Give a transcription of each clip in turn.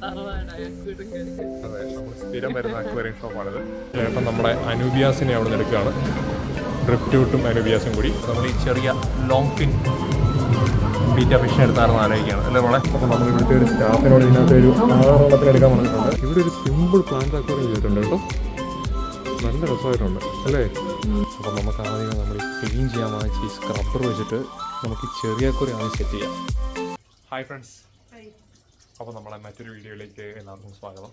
അതെ, നമ്മൾ സ്ഥിരം വരുന്ന അക്വേറിയം ഷോപ്പാണിത്. ചേട്ടൻ നമ്മുടെ അനൂബിയാസിനെ അവിടെ നിന്ന് എടുക്കുകയാണ്. ഡ്രിഫ്റ്റൂട്ടും അനൂബിയാസും കൂടി നമ്മൾ ഈ ചെറിയ ലോങ് ഫിൻ ബീറ്റ ഫിഷിനെ എടുത്താണെന്ന് ആലോചിക്കുകയാണ് അല്ലേ മോളെ. അപ്പോൾ നമ്മൾ ഇവിടുത്തെ ഒരു സ്റ്റാഫിനോട് ഇതിനകത്ത് ഒരു 6 എടുക്കാൻ പറഞ്ഞിട്ടുണ്ട്. ഇവിടെ ഒരു സിമ്പിൾ പ്ലാന്റ് അക്വേറിയം ചെയ്തിട്ടുണ്ട് കേട്ടോ, നല്ല രസമായിട്ടുണ്ട് അല്ലേ. അപ്പോൾ നമുക്ക് ആദ്യം നമ്മൾ ക്ലീൻ ചെയ്യാൻ വാങ്ങിച്ച് ഈ സ്ക്രബ്ബർ വെച്ചിട്ട് നമുക്ക് ഈ ചെറിയ അക്വേറിയം ആദ്യം സെറ്റ് ചെയ്യാം. ഹായ് ഫ്രണ്ട്സ്, അപ്പോൾ നമ്മളെ മറ്റൊരു വീഡിയോയിലേക്ക് എല്ലാവർക്കും സ്വാഗതം.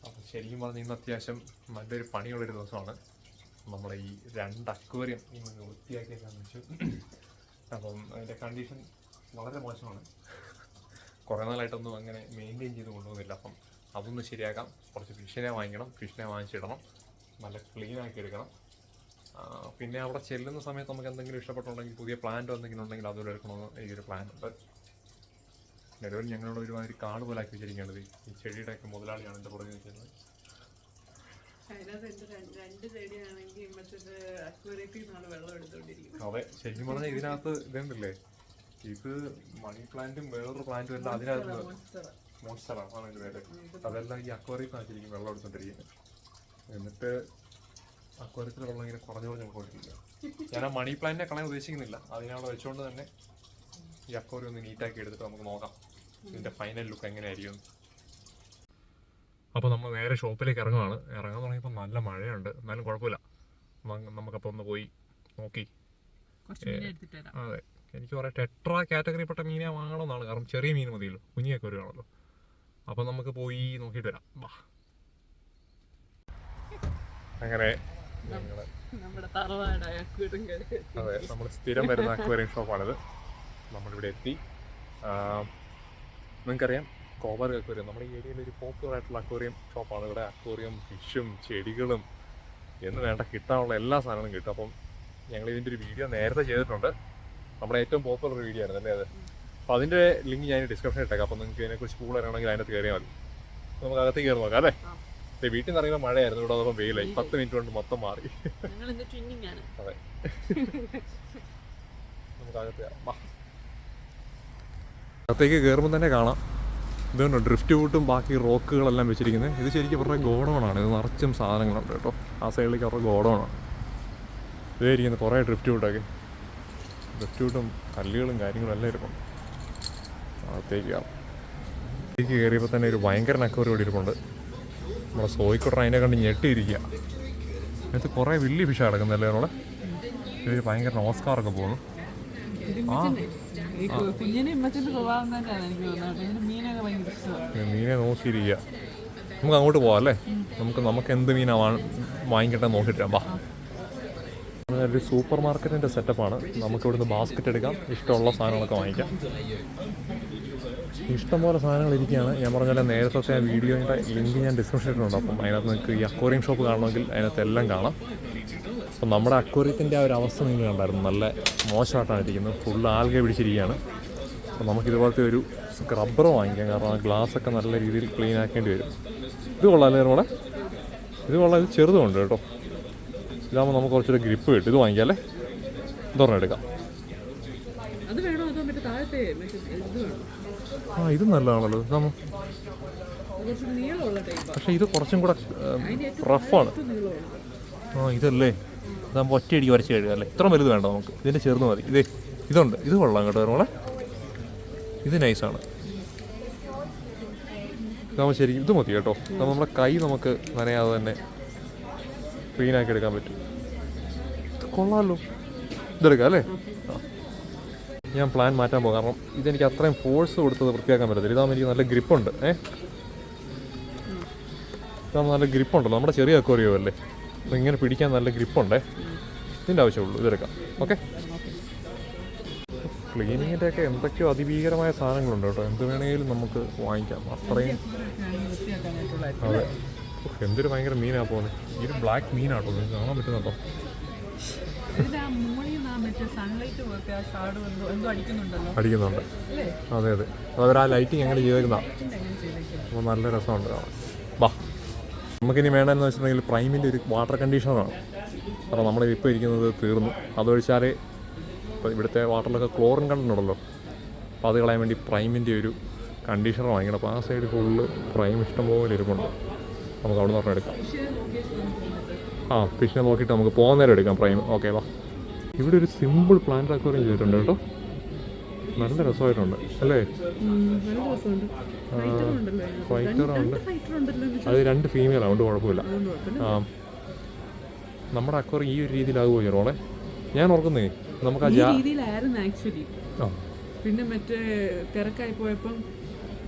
അപ്പോൾ ശരിക്കും പറഞ്ഞാൽ ഇന്ന് അത്യാവശ്യം നല്ലൊരു പണിയുള്ളൊരു ദിവസമാണ്. നമ്മളെ ഈ 2 അക്വേറിയം ഇന്ന് വൃത്തിയാക്കിയേക്കാൻ വെച്ചു. അപ്പം അതിൻ്റെ കണ്ടീഷൻ വളരെ മോശമാണ്. കുറേ നാളായിട്ടൊന്നും അങ്ങനെ മെയിൻറ്റെയിൻ ചെയ്ത് കൊണ്ടുപോകുന്നില്ല. അപ്പം അതൊന്ന് ശരിയാക്കാം. കുറച്ച് ഫിഷിനെ വാങ്ങിച്ചിടണം, നല്ല ക്ലീനാക്കി എടുക്കണം. പിന്നെ അവിടെ ചെല്ലുന്ന സമയത്ത് നമുക്ക് എന്തെങ്കിലും ഇഷ്ടപ്പെട്ടുണ്ടെങ്കിൽ പുതിയ പ്ലാന്റ് എന്തെങ്കിലും ഉണ്ടെങ്കിൽ അതുപോലെ എടുക്കണമെന്ന് എനിക്കൊരു പ്ലാൻ ഉണ്ട്. നിലവിൽ ഞങ്ങളോട് ഒരുമാതിരി കാട് പോലെ ആക്കി വെച്ചിരിക്കേണ്ടത് ഈ ചെടിയുടെയൊക്കെ മുതലാളിയാണ് എൻ്റെ പുറകെ നിൽക്കുന്നത്. അതെ, ശരിക്കും പറഞ്ഞാൽ ഇതിനകത്ത് ഇതുണ്ടല്ലേ, ഇത് മണി പ്ലാന്റും വേറൊരു പ്ലാന്റും എല്ലാം അതിനകത്ത് മോൺസ്റ്ററാണ് ആണ് ഇതിൻ്റെ പേര്. അതെല്ലാം ഈ അക്വേറിയത്തിനാണ് ശരിക്കും വെള്ളം എടുത്തുകൊണ്ടിരിക്കുന്നത്. എന്നിട്ട് അക്വേറിയത്തിലെ വെള്ളം ഇങ്ങനെ കുറഞ്ഞു പോയിട്ടില്ല. ഞാൻ ആ മണി പ്ലാന്റിനെ കളയാൻ ഉദ്ദേശിക്കുന്നില്ല. അതിനവിടെ വെച്ചുകൊണ്ട് തന്നെ ഈ അക്വേറിയം ഒന്ന് നീറ്റാക്കി എടുത്തിട്ട് നമുക്ക് നോക്കാം ഇതിൻ്റെ ഫൈനൽ ലുക്ക് എങ്ങനെയായിരിക്കും. അപ്പോൾ നമ്മൾ നേരെ ഷോപ്പിലേക്ക് ഇറങ്ങാൻ തുടങ്ങിയപ്പോൾ നല്ല മഴയുണ്ട്. എന്നാലും കുഴപ്പമില്ല, നമുക്കപ്പോൾ ഒന്ന് പോയി നോക്കി. അതെ, എനിക്ക് കുറേ ടെട്രാ കാറ്റഗറിപ്പെട്ട മീനെ വാങ്ങണമെന്നാണ്. കാരണം ചെറിയ മീൻ മതിയല്ലോ, കുഞ്ഞിയൊക്കെ വരുവാണല്ലോ. അപ്പോൾ നമുക്ക് പോയി നോക്കിയിട്ട് വരാം. അങ്ങനെ അതെ, നമ്മൾ സ്ഥിരം വരുന്ന അക്വേറിയം ഷോപ്പാണിത്. നമ്മളിവിടെ എത്തി. നിങ്ങൾക്കറിയാം, കോബർ അക്വേറിയം നമ്മുടെ ഈ ഏരിയയിൽ ഒരു പോപ്പുലർ ആയിട്ടുള്ള അക്വേറിയം ഷോപ്പാണ്. ഇവിടെ അക്വേറിയം, ഫിഷും ചെടികളും എന്ന് വേണ്ട കിട്ടാനുള്ള എല്ലാ സാധനങ്ങളും കിട്ടും. അപ്പം ഞങ്ങൾ ഇതിൻ്റെ ഒരു വീഡിയോ നേരത്തെ ചെയ്തിട്ടുണ്ട്. നമ്മുടെ ഏറ്റവും പോപ്പുലർ വീഡിയോ ആയിരുന്നു അല്ലേ അത്. അപ്പോൾ അതിൻ്റെ ലിങ്ക് ഞാൻ ഡിസ്ക്രിപ്ഷനിൽ ഇട്ടേക്കാം. അപ്പോൾ നിങ്ങൾക്ക് ഇതിനെക്കുറിച്ച് കൂടുതൽ അറിയണമെങ്കിൽ അതിനകത്ത് കയറിയാൽ മതി. നമുക്ക് അകത്തേക്ക് കയറി നോക്കാം അല്ലേ. വീട്ടിൽ നിന്ന് ഇറങ്ങുമ്പോൾ മഴയായിരുന്നു, ഇവിടെ അതപ്പം വെയിലായി. 10 മിനിറ്റ് കൊണ്ട് മൊത്തം മാറി. അതെ, നമുക്ക് അകത്തേക്ക് കയറുമ്പോൾ തന്നെ കാണാം ഇതുകൊണ്ട് ഡ്രിഫ്റ്റ് ബൂട്ടും ബാക്കി റോക്കുകളെല്ലാം വെച്ചിരിക്കുന്നത്. ഇത് ശരിക്കും അവരുടെ ഗോഡൗണാണ്. ഇത് നിറച്ചും സാധനങ്ങളുണ്ട് കേട്ടോ. ആ സൈഡിലേക്ക് അവരുടെ ഗോഡൗണാണ്. ഇതായിരിക്കുന്നത് കുറേ ഡ്രിഫ്റ്റ് ബൂട്ടും കല്ലുകളും കാര്യങ്ങളും എല്ലാം ഇരിപ്പുണ്ട്. അകത്തേക്ക് കയറിയപ്പോൾ തന്നെ ഒരു ഭയങ്കര അക്വേറിയം ഇവിടെ ഇരിപ്പുണ്ട്. നമ്മുടെ സോയിക്കോട്ടർ അതിനെ കണ്ട് ഞെട്ടിയിരിക്കുക. അതിനകത്ത് കുറേ വലിയ ഫിഷ് കിടക്കുന്നല്ലേ നമ്മളെ. ഇവർ ഭയങ്കര ഓസ്കാറൊക്കെ പോകുന്നു. മീനെ നോക്കിയിരിക്കുക. നമുക്ക് അങ്ങോട്ട് പോവാം അല്ലേ. നമുക്ക് എന്ത് മീനാ വാങ്ങിക്കട്ടെ നോക്കിയിട്ട് വാ. ഒരു സൂപ്പർ മാർക്കറ്റിൻ്റെ സെറ്റപ്പാണ്. നമുക്കിവിടുന്ന് ബാസ്ക്കറ്റ് എടുക്കാം, ഇഷ്ടമുള്ള സാധനങ്ങളൊക്കെ വാങ്ങിക്കാം. ഇഷ്ടംപോലെ സാധനങ്ങൾ ഇരിക്കുകയാണ്. ഞാൻ പറഞ്ഞാൽ നേരത്തെ ആ വീഡിയോയുടെ ലിങ്ക് ഞാൻ ഡിസ്ക്രിപ്ഷനിൽ ഇട്ടിട്ടുണ്ട്. അപ്പം അതിനകത്ത് നിങ്ങൾക്ക് ഈ അക്വേറിയം ഷോപ്പ് കാണണമെങ്കിൽ അതിനകത്ത് എല്ലാം കാണാം. അപ്പം നമ്മുടെ അക്വേറിയത്തിൻ്റെ ആ ഒരു അവസ്ഥ നിങ്ങൾ കണ്ടായിരുന്നു. നല്ല മോശമായിട്ടാണ് ഇരിക്കുന്നത്, ഫുൾ ആൽഗ പിടിച്ചിരിക്കുകയാണ്. അപ്പം നമുക്കിതുപോലത്തെ ഒരു സ്ക്രബ്ബർ വാങ്ങിക്കാം. കാരണം ഗ്ലാസ്സൊക്കെ നല്ല രീതിയിൽ ക്ലീൻ ആക്കേണ്ടി വരും. ഇത് കൊള്ളാമല്ലേ നമ്മളെ, ഇത് കൊള്ളാം. ഇത് ചെറുതുണ്ട് കേട്ടോ. ഇതാകുമ്പോൾ നമുക്ക് കുറച്ചൊരു ഗ്രിപ്പ് കിട്ടും. ഇത് വാങ്ങിക്കാം അല്ലേ, ഇതൊരെണ്ണം എടുക്കാം. ഇത് നല്ലതാണല്ലോ. പക്ഷേ ഇത് കുറച്ചും കൂടെ റഫാണ്. ഇതല്ലേ, ഇതാകുമ്പോൾ ഒറ്റയടിക്ക് വരച്ച് കഴുകുക അല്ലേ. ഇത്ര വലുത് വേണ്ട നമുക്ക്, ഇതിൻ്റെ ചെറുത് മതി. ഇതുണ്ട്, ഇത് കൊള്ളാം കേട്ടോ നമ്മളെ. ഇത് നൈസാണ്. ഇതാകുമ്പോൾ ശരിക്കും ഇത് മതി കേട്ടോ. നമ്മുടെ കൈ നമുക്ക് നനയാതെ തന്നെ ക്ലീനാക്കി എടുക്കാൻ പറ്റും. ഇത് കൊള്ളാമല്ലോ, ഇതെടുക്കാം അല്ലേ. ഞാൻ പ്ലാൻ മാറ്റാൻ പോകും. കാരണം ഇതെനിക്ക് അത്രയും ഫോഴ്സ് കൊടുത്തത് വൃത്തിയാക്കാൻ പറ്റത്തില്ല. ഇതാകുമ്പോൾ എനിക്ക് നല്ല ഗ്രിപ്പുണ്ട്. ഇതാകുമ്പോൾ നല്ല ഗ്രിപ്പുണ്ടല്ലോ. നമ്മുടെ ചെറിയ അക്വേറിയം അല്ലേ, അപ്പോൾ ഇങ്ങനെ പിടിക്കാൻ നല്ല ഗ്രിപ്പുണ്ടേ. ഇതിൻ്റെ ആവശ്യമുള്ളൂ, ഇതെടുക്കാം. ഓക്കെ. ക്ലീനിങ്ങിൻ്റെയൊക്കെ എന്തൊക്കെയോ അതിഭീകരമായ സാധനങ്ങളുണ്ട് കേട്ടോ. എന്ത് വേണമെങ്കിലും നമുക്ക് വാങ്ങിക്കാം. അത്രയും അതെ. എന്തൊരു ഭയങ്കര മീനാണ് പോകുന്നത്. ഈ ഒരു ബ്ലാക്ക് മീനാട്ടോ, നിങ്ങൾക്ക് കാണാൻ പറ്റുന്നുണ്ടോ? അടിക്കുന്നുണ്ട്. അതെ അതെ, അവർ ആ ലൈറ്റിങ് അങ്ങനെ ചെയ്തേക്കുന്നതാണ്. അപ്പോൾ നല്ല രസമുണ്ട് കാണാൻ. വാ, നമുക്കിനി വേണ്ടതെന്ന് വെച്ചിട്ടുണ്ടെങ്കിൽ പ്രൈമിൻ്റെ ഒരു വാട്ടർ കണ്ടീഷണറാണ്. കാരണം നമ്മളിപ്പോൾ ഇരിക്കുന്നത് തീർന്നു. അതൊഴിച്ചാൽ ഇപ്പോൾ ഇവിടുത്തെ വാട്ടറിലൊക്കെ ക്ലോറിൻ കണ്ടന്റ് ഉണ്ടല്ലോ. അപ്പോൾ അത് കളയാൻ വേണ്ടി പ്രൈമിൻ്റെ ഒരു കണ്ടീഷണർ വാങ്ങിക്കണം. അപ്പോൾ ആ സൈഡ് ഫുള്ള് പ്രൈം ഇഷ്ടംപോലെ ഇരിപ്പുണ്ട്. നമുക്ക് അവിടെ നിന്ന് പറഞ്ഞാൽ എടുക്കാം. ആ ഫിഷിനെ നോക്കിയിട്ട് നമുക്ക് പോകുന്ന നേരം എടുക്കാം പ്രൈം. ഓക്കെ വാ. ഇവിടെ ഒരു സിമ്പിൾ പ്ലാന്റ് അക്വേറിയം ചെയ്തിട്ടുണ്ട് കേട്ടോ. നല്ല രസമായിട്ടുണ്ട് അല്ലേ? ഫൈറ്ററുണ്ട്. അത് 2 ഫീമെയിലാണ്, അതുകൊണ്ട് കുഴപ്പമില്ല. ആ നമ്മുടെ അക്വേറിയം ഈ ഒരു രീതിയിലാകുമോ ചെറോളെ? ഞാൻ ഓർക്കുന്നേ നമുക്ക് പിന്നെ മറ്റേ തിരക്കായി പോയപ്പം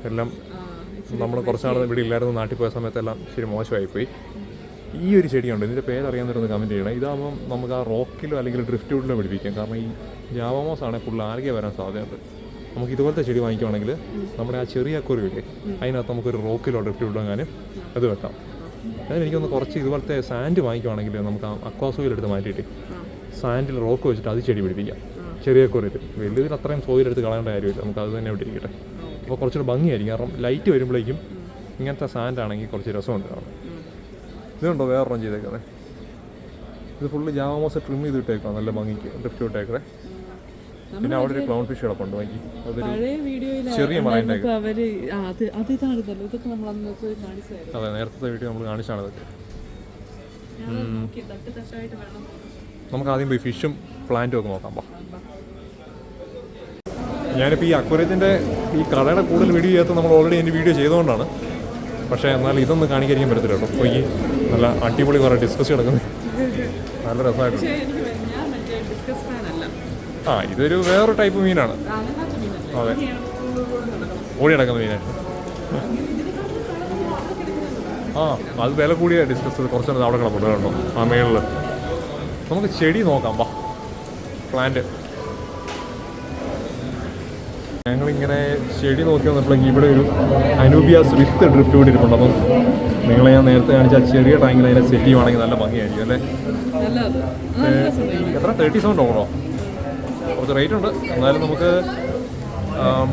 എല്ലാം നമ്മൾ കുറച്ച് നാൾ ഇവിടെ ഇല്ലായിരുന്നു. നാട്ടിൽ പോയ സമയത്തെല്ലാം ശരി മോശമായിപ്പോയി. ഈ ഒരു ചെടിയുണ്ട്, ഇതിൻ്റെ പേരറിയാവുന്നവരൊന്ന് കമൻറ്റ് ചെയ്യണം. ഇതാകുമ്പം നമുക്ക് ആ റോക്കിലോ അല്ലെങ്കിൽ ഡ്രിഫ്റ്റ് വുഡിലോ പിടിപ്പിക്കാം. കാരണം ഈ ജാവാമോസ് ആണെങ്കിൽ ഫുൾ ആൽഗ വരാൻ സാധ്യതയുണ്ട്. നമുക്ക് ഇതുപോലത്തെ ചെടി വാങ്ങിക്കുവാണെങ്കിൽ നമ്മുടെ ആ ചെറിയ അക്വേറിയം ഇല്ലേ, അതിനകത്ത് നമുക്കൊരു റോക്കിലോ ഡ്രിഫ്റ്റ് വുഡിലോ എങ്ങാനും അത് വെക്കാം. അതിനെനിക്കൊന്ന് കുറച്ച് ഇതുപോലത്തെ സാൻഡ് വാങ്ങിക്കുവാണെങ്കിൽ നമുക്ക് അക്വാസോയിൽ എടുത്ത് മാറ്റിയിട്ട് സാൻഡിൽ റോക്ക് വെച്ചിട്ട് അത് ചെടി പിടിപ്പിക്കാം. ചെറിയ അക്വേറിയത്തിൽ വലിയതിൽ അത്രയും സോയിലെടുത്ത് കളയേണ്ട കാര്യമില്ല. നമുക്ക് അത് തന്നെ ഇവിടെ ഇരിക്കട്ടെ. അപ്പോൾ കുറച്ചുകൂടെ ഭംഗിയായിരിക്കും. കാരണം ലൈറ്റ് വരുമ്പോഴേക്കും ഇങ്ങനത്തെ സാൻഡാണെങ്കിൽ കുറച്ച് രസമുണ്ട് കാണാൻ. ഇതുണ്ടോ വേറൊരെണ്ണം ചെയ്തേക്കുന്നത്? ഇത് ഫുള്ള് ജാവാമോസ് ട്രിം ചെയ്ത് ഇട്ടേക്കാം നല്ല ഭംഗിക്ക് ഡ്രിഫ്റ്റ് ഇട്ടേക്കറേ. പിന്നെ അവിടെ ഒരു ക്ലൗൺ ഫിഷ് കിടപ്പുണ്ട് വാങ്ങി. അതൊരു ചെറിയ മറൈൻഡേക്ക്. അതെ, നേരത്തെ വീഡിയോ നമ്മൾ കാണിച്ചാണ് ഇതൊക്കെ. നമുക്ക് ആദ്യം പോയി ഫിഷും പ്ലാന്റും ഒക്കെ നോക്കാം. ഞാനിപ്പോൾ ഈ അക്വേറിയത്തിൻ്റെ ഈ കടയുടെ കൂടുതൽ വീഡിയോ ചെയ്യാത്ത നമ്മൾ ഓൾറെഡി എൻ്റെ വീഡിയോ ചെയ്തുകൊണ്ടാണ്. പക്ഷേ എന്നാൽ ഇതൊന്നും കാണിക്കാതിരിക്കാൻ പറ്റത്തില്ല കേട്ടോ. അപ്പോൾ ഈ നല്ല അടിപൊളി കുറേ ഡിസ്കസ് കിടക്കുന്നത് നല്ല രസമായിട്ടുണ്ട്. ആ ഇതൊരു വേറൊരു ടൈപ്പ് മീനാണ്. അതെ, ഓടി നടക്കുന്ന മീനാണ്. ആ അത് വില കൂടിയ ഡിസ്കസ് കുറച്ചൊന്നും അവിടെ കിടപ്പുണ്ട് കേട്ടോ ആ മേളിൽ. നമുക്ക് ചെടി നോക്കാം. വാ, പ്ലാന്റ്. ഞങ്ങളിങ്ങനെ ചെടി നോക്കി വന്നപ്പോഴേക്കും ഇവിടെ ഒരു അനൂബിയാസ് വിത്ത് ഡ്രിഫ്റ്റ് കൂടി ഇരിപ്പുണ്ട്. അപ്പം നിങ്ങളെ ഞാൻ നേരത്തെ കാണിച്ച ചെറിയ ടാങ്കിൽ അതിനെ സെറ്റ് ചെയ്യുവാണെങ്കിൽ നല്ല ഭംഗിയായിരിക്കും അല്ലേ? എത്ര 37 ഡോളറോ? കുറച്ച് റേറ്റ് ഉണ്ട്. എന്നാലും നമുക്ക്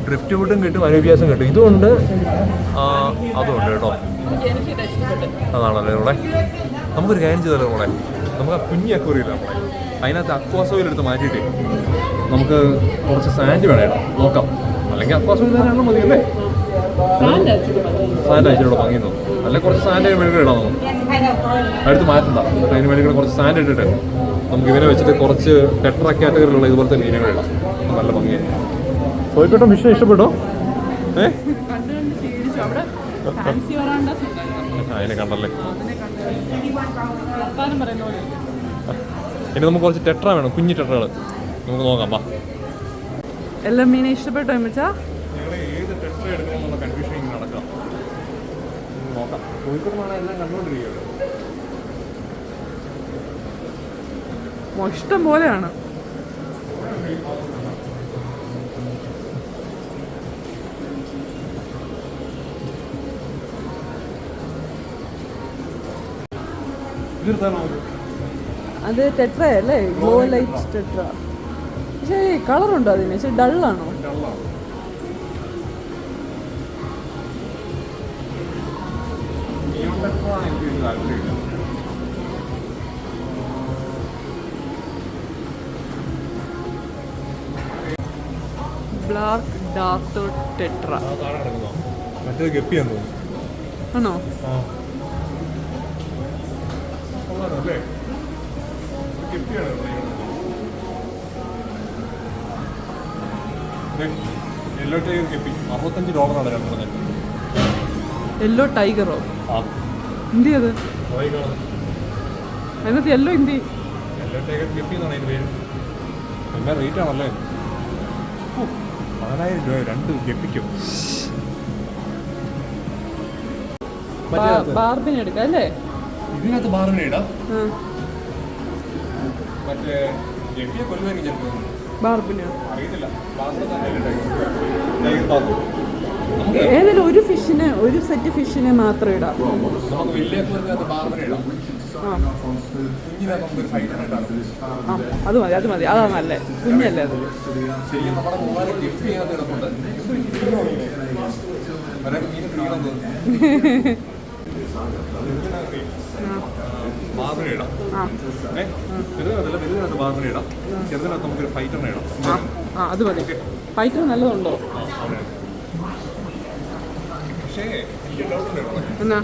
ഡ്രിഫ്റ്റ് വുഡും കിട്ടും, അനൂബിയാസും കിട്ടും. ഇതുകൊണ്ട് അതുണ്ട് കേട്ടോ. അതാണല്ലേ ഇവിടെ. നമുക്കൊരു കാര്യം ചെയ്താലോ ഇവിടെ, നമുക്ക് ആ കുഞ്ഞി അക്വേറിയം ഇല്ല നമ്മളെ, അതിനകത്ത് അക്വാസോയിൽ എടുത്ത് മാറ്റിയിട്ട് നമുക്ക് കുറച്ച് സാൻഡ് വേണം നോക്കാം. അല്ലെങ്കിൽ അക്വാസോയിൽ തന്നെ മതിയല്ലേ? സാൻഡ് അയച്ചിട്ട് ഭംഗിയെന്നു. അല്ലെങ്കിൽ കുറച്ച് സാൻഡ് മെഴുകൾ ഇടാൻ തോന്നും. അടുത്ത് മാറ്റണ്ട. അതിന് മെഴുകൾ കുറച്ച് സാൻഡ് ഇട്ടിട്ട് നമുക്ക് ഇവനെ വെച്ചിട്ട് കുറച്ച് ടെട്രാ കാറ്റഗറിയിലുള്ള ഇതുപോലത്തെ മീനുകൾ ഇടാം. നല്ല ഭംഗിയായിരിക്കും. പോയിക്കോട്ടെ. മിഷൻ ഇഷ്ടപ്പെട്ടോ? അതിനെ കണ്ടല്ലേ. ഇനി നമുക്ക് കുറച്ച് ടെട്ര വേണം, കുഞ്ഞു ടെട്രകൾ. നമുക്ക് നോക്കാം. വാ. എല്ലാ മീനെ ഇഷ്ടപ്പെട്ടോ? ഏത് ടെട്ര എടുക്കണമെന്നുള്ള കൺഫ്യൂഷൻ ഇങ്ങനെ നടക്കാം. നോക്കാം. കോഴിക്കോട് എല്ലാം കണ്ടുകൊണ്ടിരിക്കുകയാണ്. ഇഷ്ടം പോലെയാണ്. അത് ടെട്ര അല്ലേ? Glow light tetra. പക്ഷേ കളറുണ്ടോ അതിന്? പക്ഷേ ഡള്ളാണോ? Black ഡാർട്ടോ tetra. മറ്റേ ഗപ്പിയാന്ന് തോന്നുന്നു. ആണോ? യെല്ലോ ടൈഗർ ഗപ്പി $65 രണ്ടെണ്ണം. യെല്ലോ ടൈഗറോ? ഇന്ത്യ അത് അതിനകത്ത് yellow India. Yellow tiger guppy എന്നാണ് അതിന് പേര്. നല്ല റേറ്റ് ആണല്ലേ? $10,000 2 ഗപ്പിക്കും. ബാർബിന് എടുക്കാം അല്ലേ? ഇതിനകത്ത് ബാർബിന് ഇടാം. മറ്റേ ഗപ്പിയെ കൊല്ലുവാനും ചെറുപ്പം ബാർബിന് അറിയത്തില്ല. ഏതെങ്കിലും ഒരു ഫിഷിന്, ഒരു സെറ്റ് ഫിഷിനെ മാത്രം ഇടാം. നമുക്ക് വലിയ ബാർബിന് ഇടാം. അത് മതി, അത് മതി. അതാ നല്ലേ. കുഞ്ഞല്ലേ അത്? നമ്മുടെ മൂന്നാല് ഗപ്പി അതിനകത്ത് കിടപ്പുണ്ട്. ബാർബിനിടാം. ചെറുതിനകത്ത് ബാർബിനിടാം. ചെറുതിനകത്ത് നമുക്കൊരു ഫൈറ്ററിനെ ഇടാം. അത് മതി. ഫൈറ്റർ നല്ലതുണ്ടോ? പക്ഷേ എനിക്ക് ഡൗട്ട് ഉണ്ട്. എന്നാ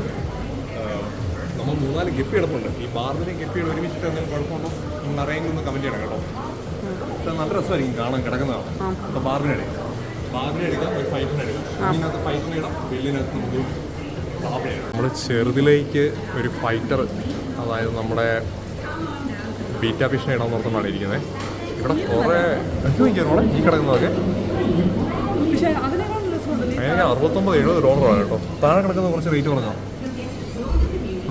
നമ്മൾ 3-4 ഗപ്പി കിടപ്പുണ്ട്. ഈ ബാർബിനെയും ഗപ്പിയുടെ ഒരുമിച്ചിട്ട് എന്തെങ്കിലും കുഴപ്പമുണ്ടോ നിങ്ങൾ അറിയെങ്കിൽ ഒന്ന് കമൻറ്റ് ചെയ്യണം കേട്ടോ. പക്ഷേ നല്ല രസമായിരിക്കും കാണാൻ കിടക്കുന്നതാണ്. അപ്പോൾ ബാർബിനെ എടുക്കാം, ഒരു ഫൈറ്റിനെ എടുക്കാം. ഇതിനകത്ത് ഫൈറ്റിനെ ഇടാം, വെള്ളിനകത്ത് നമുക്ക് നമ്മൾ ചെറുതിലേക്ക് ഒരു ഫൈറ്റർ, അതായത് നമ്മുടെ ബീറ്റ ഫിഷിനെ ഇടാൻ നോക്കുന്നതാണ് ഇരിക്കുന്നത്. ഇവിടെ കുറേ നോക്കിയാൽ ഈ കിടക്കുന്നതൊക്കെ പക്ഷേ അതിനേക്കാൾ രസമുണ്ടല്ലേ അതിന് $69-70 കേട്ടോ. താഴെ കിടക്കുന്ന കുറച്ച് റേറ്റ് പറഞ്ഞോ.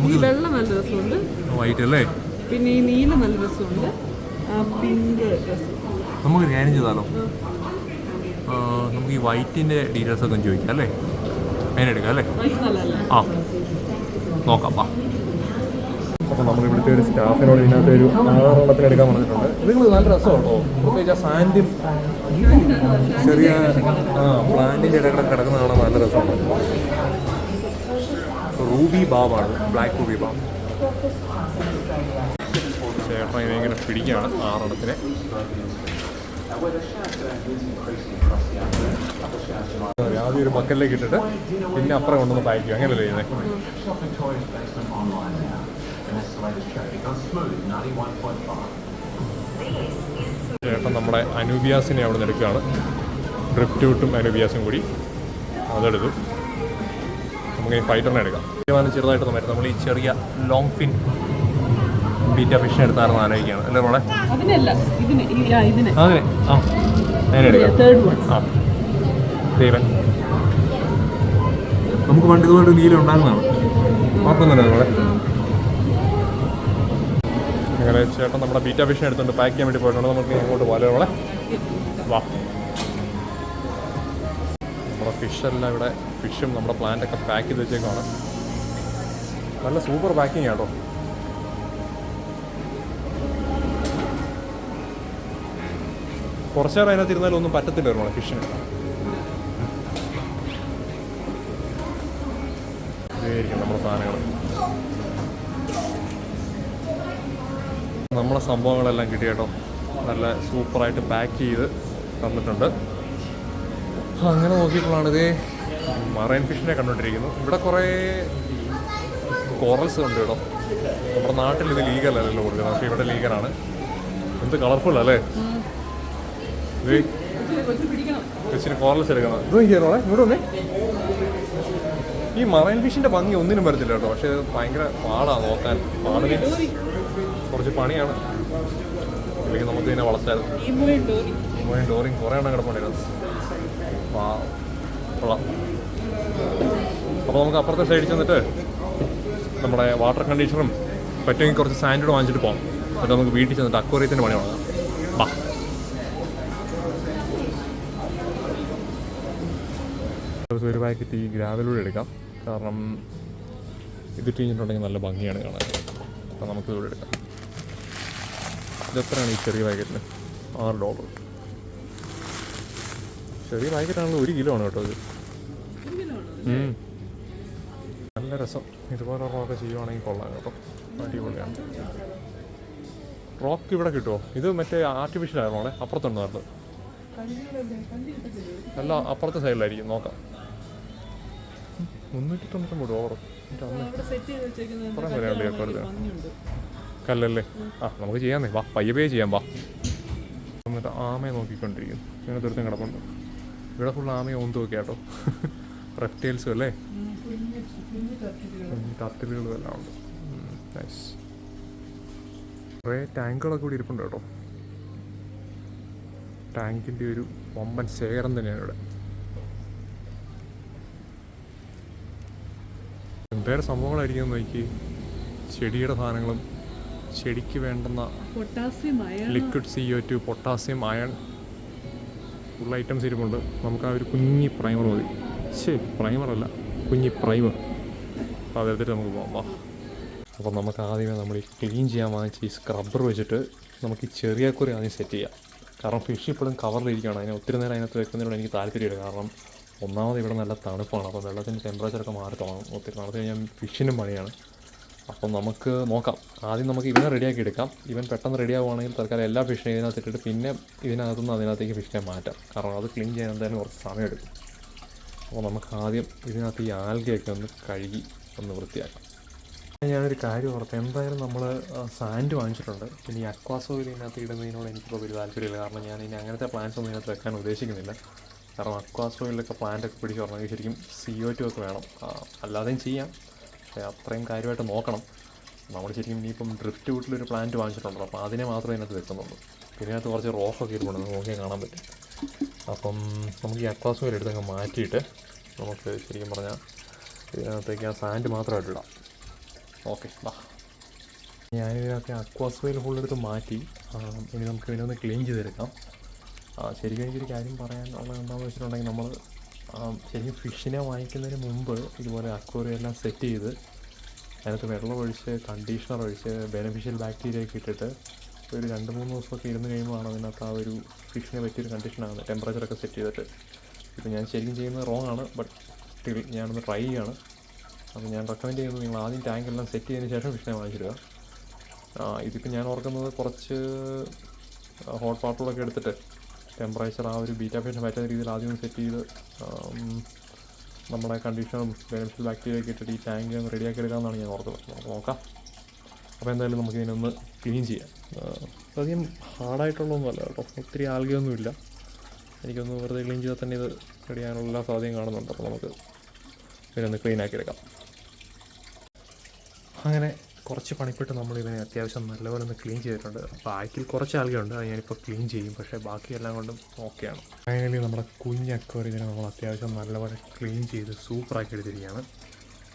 ഈ വെള്ള നല്ല രസമുണ്ട്, വൈറ്റ് അല്ലേ? പിന്നെ ഈ നീല നല്ല രസമുണ്ട്, പിങ്ക് രസം. നമുക്ക് കാര്യം ചെയ്താലോ, നമുക്ക് ഈ വൈറ്റിൻ്റെ ഡീറ്റെയിൽസ് ഒക്കെ ചോദിക്കാം അല്ലേ? അതിനെടുക്കാം അല്ലേ? വൈറ്റ് നല്ലല്ലേ? ആ നോക്കാം. അപ്പോൾ നമ്മൾ ഇവിടുത്തെ ഒരു സ്റ്റാഫിനോട് ഇതിനകത്ത് ഒരു 6 എടുക്കാൻ പറഞ്ഞിട്ടുണ്ട്. ഇത് നല്ല രസമാണ് കേട്ടോ. പ്രത്യേകിച്ച് ആ സാൻഡിൽ ചെറിയ പ്ലാന്റിൻ്റെ ഇടയിൽ കിടക്കുന്ന കാണാൻ നല്ല രസമാണ്. റൂബി ബാബാണ്, ബ്ലാക്ക് റൂബി ബാബ്. ചേട്ടൻ ഇങ്ങനെ പിടിക്കുകയാണ് 6 ആദ്യം ഒരു ബക്കറ്റിലേക്ക് ഇട്ടിട്ട് പിന്നെ അപ്പുറം കൊണ്ടൊന്ന് പാക്ക് ചെയ്യും. അങ്ങനെയല്ലേ ചെയ്യുന്നത്? ചേട്ടൻ നമ്മുടെ അനൂബിയാസിനെ അവിടെ നിന്ന് എടുക്കുകയാണ്. ഡ്രിഫ്റ്റൂട്ടും അനൂബിയാസും കൂടി അതെടുത്തു. നമുക്ക് ഈ ഫൈറ്ററിനെ എടുക്കാം. ചെറുതായിട്ടൊന്നും വരും. നമ്മൾ ഈ ചെറിയ ലോങ് ഫിൻ ബീറ്റ ഫിഷിനെ എടുത്താണെന്ന് ആലോചിക്കുകയാണ് അല്ലേ മോളെ? അതിനല്ല, ഇതിന് അതിനെ അതിനെ എടുക്കാം. ആ ദൈവൻ നമുക്ക് പണ്ട് ഇതുപോലെ നീല ഉണ്ടാകുന്നതാണ്. മാത്രമൊന്നുമില്ല നമ്മളെ. അങ്ങനെ ചേട്ടൻ നമ്മുടെ ബീറ്റ ഫിഷിനെ എടുത്തുകൊണ്ട് പാക്ക് ചെയ്യാൻ വേണ്ടി പോയിട്ടുണ്ട്. നമുക്ക് ഇങ്ങോട്ട് പോലെ നമ്മളെ വാ. നമ്മുടെ ഫിഷെല്ലാം ഇവിടെ, ഫിഷും നമ്മുടെ പ്ലാന്റൊക്കെ പാക്ക് ചെയ്ത് വെച്ചേക്കാണ്. നല്ല സൂപ്പർ പാക്കിങ് ആട്ടോ. കുറച്ച് നേരം അതിനകത്ത് ഇരുന്നാലും ഒന്നും പറ്റത്തില്ല നമ്മളെ ഫിഷിന്. ഇതായിരിക്കും നമ്മുടെ സാധനങ്ങൾ. നമ്മളെ സംഭവങ്ങളെല്ലാം കിട്ടി കേട്ടോ. നല്ല സൂപ്പറായിട്ട് പാക്ക് ചെയ്ത് തന്നിട്ടുണ്ട്. അങ്ങനെ നോക്കിയപ്പോഴാണ് ഇതേ മറൈൻ ഫിഷിനെ കണ്ടുകൊണ്ടിരിക്കുന്നു. ഇവിടെ കുറേ കോറൽസ് ഉണ്ട് കേട്ടോ. നമ്മുടെ നാട്ടിൽ ഇത് ലീഗലല്ലല്ലോ കൊടുക്കുന്നത്, പക്ഷേ ഇവിടെ ലീഗലാണ്. എന്ത് കളർഫുൾ അല്ലേ? ഇച്ചിരി കോറൽസ് എടുക്കണം. ഇത് നോക്കിയാലോ ഇവിടെ ഒന്നേ. ഈ മറൈൻ ഫിഷിൻ്റെ ഭംഗി ഒന്നിനും വരത്തില്ല കേട്ടോ. പക്ഷേ ഭയങ്കര പാടാണ് നോക്കാൻ. പാട് മീൻസ് കുറച്ച് പണിയാണ്. ഇല്ലെങ്കിൽ നമുക്ക് ഇതിനെ വളർത്തായിരുന്നു. ഡോറിങ് കുറേ എണ്ണം കിടപ്പുണ്ടായിരുന്നു. കൊള്ളാം. അപ്പോൾ നമുക്ക് അപ്പുറത്തെ സൈഡിൽ ചെന്നിട്ട് നമ്മുടെ വാട്ടർ കണ്ടീഷണറും പറ്റുമെങ്കിൽ കുറച്ച് സാൻഡും വാങ്ങിച്ചിട്ട് പോകാം. എന്നിട്ട് നമുക്ക് വീട്ടിൽ ചെന്നിട്ട് അക്വേറിയത്തിൻ്റെ പണി തുടങ്ങാം. വാ. ഒരു പാക്കറ്റ് ഈ ഗ്രാവലൂടെ എടുക്കാം. കാരണം ഇത് കഴിഞ്ഞിട്ടുണ്ടെങ്കിൽ നല്ല ഭംഗിയാണ് കാണാൻ. അപ്പോൾ നമുക്ക് ഇവിടെ എടുക്കാം. ഇതെത്രയാണ് ഈ ചെറിയ പാക്കറ്റിന്? $6. ചെറിയ പാക്കറ്റാണല്ലോ, 1 കിലോ ആണ് കേട്ടോ ഇത്. നല്ല രസം. ഇതുപോലെ റോക്ക് ചെയ്യുവാണെങ്കിൽ കൊള്ളാം കേട്ടോ. അടിപൊളിയാണ്. റോക്ക് ഇവിടെ കിട്ടുമോ? ഇത് മറ്റേ ആർട്ടിഫിഷ്യൽ ആയിരുന്നോളെ. അപ്പുറത്തുണ്ട് നാട്ടിൽ. അല്ല, അപ്പുറത്തെ സൈഡിലായിരിക്കും. നോക്കാം. $399 കുറേ വിലയുണ്ട് കേട്ടോ. കല്ലല്ലേ? ആ നമുക്ക് ചെയ്യാന്നേ. വാ, പയ്യെ ചെയ്യാം. വാ. എന്നിട്ട് ആമയെ നോക്കിക്കൊണ്ടിരിക്കും. ഇങ്ങനെ തീർത്തും കിടപ്പുണ്ട്. ഇവിടെ ഫുൾ ആമയും ഓന്തുമൊക്കെ കേട്ടോ. റെപ്റ്റൈൽസും അല്ലേ? ടർട്ടിലുകളും എല്ലാം ഉണ്ട്. നൈസ്. കുറേ ടാങ്കുകളൊക്കെ കൂടി ഇരിപ്പുണ്ട് കേട്ടോ. ടാങ്കിൻ്റെ ഒരു വമ്പൻ ശേഖരം തന്നെയാണ് ഇവിടെ. എന്തേറെ സംഭവങ്ങളായിരിക്കും നോക്കി. ചെടിയുടെ സാധനങ്ങളും ചെടിക്ക് വേണ്ടുന്ന liquid CO2, potassium, iron, full items ഇരിപ്പുണ്ട്. നമുക്ക് ആ ഒരു കുഞ്ഞി പ്രൈമർ മതി. പ്രൈമറല്ല, കുഞ്ഞി പ്രൈമർ. അപ്പോൾ അതെടുത്തിട്ട് നമുക്ക് പോകാം. അപ്പോൾ നമുക്ക് ആദ്യമേ നമ്മൾ ഈ ക്ലീൻ ചെയ്യാൻ വാങ്ങിച്ച് ഈ സ്ക്രബ്ബർ വെച്ചിട്ട് നമുക്ക് ഈ ചെറിയ കുറി ആദ്യം സെറ്റ് ചെയ്യാം. കാരണം ഫിഷ് ഇപ്പോഴും കവറിലിരിക്കുകയാണ്. അതിനെ ഒത്തിരി നേരം അതിനകത്ത് വെക്കുന്നതിനോട് എനിക്ക് താല്പര്യമില്ല. കാരണം ഒന്നാമത് ഇവിടെ നല്ല തണുപ്പാണ്. അപ്പോൾ വെള്ളത്തിൻ്റെ ടെമ്പറേച്ചറൊക്കെ മാറി തുടങ്ങും. ഒത്തിരി തണുത്ത് കഴിഞ്ഞാൽ ഫിഷിനും പണിയാണ്. അപ്പം നമുക്ക് നോക്കാം. ആദ്യം നമുക്ക് ഇവനെ റെഡിയാക്കി എടുക്കാം. ഇവൻ പെട്ടെന്ന് റെഡി ആവുകയാണെങ്കിൽ തൽക്കാലം എല്ലാ ഫിഷിനെ ഇതിനകത്ത് ഇട്ടിട്ട് പിന്നെ ഇതിനകത്തുനിന്ന് അതിനകത്തേക്ക് ഫിഷിനെ മാറ്റാം. കാരണം അത് ക്ലീൻ ചെയ്യാൻ എന്തായാലും കുറച്ച് സമയം എടുക്കും. അപ്പോൾ നമുക്ക് ആദ്യം ഇതിനകത്ത് ഈ ആൽഗയൊക്കെ ഒന്ന് കഴുകി ഒന്ന് വൃത്തിയാക്കാം. ഞാനൊരു കാര്യം ഓർത്ത്, എന്തായാലും നമ്മൾ സാൻഡ് വാങ്ങിച്ചിട്ടുണ്ട്. പിന്നെ ഈ അക്വാസോയിൽ ഇതിനകത്ത് ഇടുന്നതിനോട് എനിക്കിപ്പോൾ ഒരു താല്പര്യമില്ല. കാരണം ഞാൻ ഇനി അങ്ങനത്തെ പ്ലാന്റ്സ് ഒന്നും ഇതിനകത്ത് വെക്കാൻ ഉദ്ദേശിക്കുന്നില്ല. കാരണം അക്വാസോയിലൊക്കെ പ്ലാന്റൊക്കെ പിടിച്ച് പറഞ്ഞെങ്കിൽ ശരിക്കും CO2 ഒക്കെ വേണം. അല്ലാതെയും ചെയ്യാം, പക്ഷേ അത്രയും കാര്യമായിട്ട് നോക്കണം. നമ്മൾ ശരിക്കും ഇനിയിപ്പം ഡ്രിഫ്റ്റ് വീട്ടിലൊരു പ്ലാന്റ് വാങ്ങിച്ചിട്ടുണ്ടല്ലോ, അപ്പോൾ അതിനെ മാത്രമേ ഇതിനകത്ത് വെക്കുന്നുള്ളൂ. പിന്നെ ഇതിനകത്ത് കുറച്ച് റോഫൊക്കെ ഇരിപ്പുണ്ട്, നോക്കിയാൽ കാണാൻ പറ്റും. അപ്പം നമുക്ക് ഈ അക്വാസോയിൽ എടുത്തങ്ങ് മാറ്റിയിട്ട് നമുക്ക് ശരിക്കും പറഞ്ഞാൽ ഇതിനകത്തേക്ക് ആ സാൻഡ് മാത്രമായിട്ട് ഇടാം. ഓക്കെ, വാ. ഞാനിതിനകത്ത് അക്വാസ്വയിൽ ഫുള്ളെടുത്ത് മാറ്റി. ഇനി നമുക്ക് ഇതിനൊന്ന് ക്ലീൻ ചെയ്തെടുക്കാം. ശരിക്കും എനിക്കൊരു കാര്യം പറയാനുള്ളത് എന്താണെന്ന് വെച്ചിട്ടുണ്ടെങ്കിൽ, നമ്മൾ ശരിക്കും ഫിഷിനെ വാങ്ങിക്കുന്നതിന് മുമ്പ് ഇതുപോലെ അക്വേറിയം എല്ലാം സെറ്റ് ചെയ്ത് അതിനകത്ത് വെള്ളം ഒഴിച്ച് കണ്ടീഷണർ ഒഴിച്ച് ബെനിഫിഷ്യൽ ബാക്ടീരിയ ഒക്കെ ഇട്ടിട്ട് ഒരു 2-3 ദിവസമൊക്കെ ഇരുന്ന് കഴിയുമ്പോഴാണ് അതിനകത്ത് ആ ഒരു ഫിഷിനെ പറ്റിയൊരു കണ്ടീഷനാണ്, ടെമ്പറേച്ചറൊക്കെ സെറ്റ് ചെയ്തിട്ട്. ഇപ്പോൾ ഞാൻ ശരിക്കും ചെയ്യുന്നത് റോങ് ആണ്, ബട്ട് സ്റ്റിൽ ഞാനൊന്ന് ട്രൈ ചെയ്യാണ്. അപ്പോൾ ഞാൻ റെക്കമെൻഡ് ചെയ്യുന്നത് നിങ്ങൾ ആദ്യം ടാങ്കെല്ലാം സെറ്റ് ചെയ്തതിന് ശേഷം ഫിഷിനെ വാങ്ങിച്ചിടുക. ഇതിപ്പോൾ ഞാൻ ഓർക്കുന്നത് കുറച്ച് ഹോട്ട് വാട്ടറിലൊക്കെ എടുത്തിട്ട് ടെമ്പറേച്ചർ ആ ഒരു ബീറ്റാ ഫിഷിനെ പറ്റുന്ന രീതിയിൽ ആദ്യം ഒന്ന് സെറ്റ് ചെയ്ത് നമ്മുടെ കണ്ടീഷനും ബെനിഫിഷ്യൽ ബാക്ടീരിയ ഒക്കെ ഇട്ടിട്ട് ഈ ടാങ്ക് ഒന്ന് റെഡിയാക്കി എടുക്കാമെന്നാണ് ഞാൻ ഓർക്കുന്നത്. നമുക്ക് നോക്കാം. അപ്പോൾ എന്തായാലും നമുക്ക് ഇതിനൊന്ന് ക്ലീൻ ചെയ്യാം. അധികം ഹാർഡായിട്ടുള്ളതൊന്നുമല്ല കേട്ടോ, ഒത്തിരി ആൽഗയൊന്നുമില്ല. എനിക്കൊന്ന് വെറുതെ ക്ലീൻ ചെയ്താൽ തന്നെ ഇത് റെഡിയാകാനുള്ള എല്ലാ സാധ്യതയും കാണുന്നുണ്ട്. അപ്പോൾ നമുക്ക് ഇതിനൊന്ന് ക്ലീൻ ആക്കി എടുക്കാം. അങ്ങനെ കുറച്ച് പണിപ്പെട്ട് നമ്മളിതിനെ അത്യാവശ്യം നല്ലപോലെ ഒന്ന് ക്ലീൻ ചെയ്തിട്ടുണ്ട്. ബാക്കിൽ കുറച്ച് ആൽഗയുണ്ട്, അത് ഞാനിപ്പോൾ ക്ലീൻ ചെയ്യും. പക്ഷേ ബാക്കിയെല്ലാം കൊണ്ടും ഓക്കെയാണ്. ഫൈനലി നമ്മുടെ കുഞ്ഞ് അക്വേറിയത്തിനെ നമ്മൾ അത്യാവശ്യം നല്ലപോലെ ക്ലീൻ ചെയ്ത് സൂപ്പറാക്കി എടുത്തിരിക്കുകയാണ്.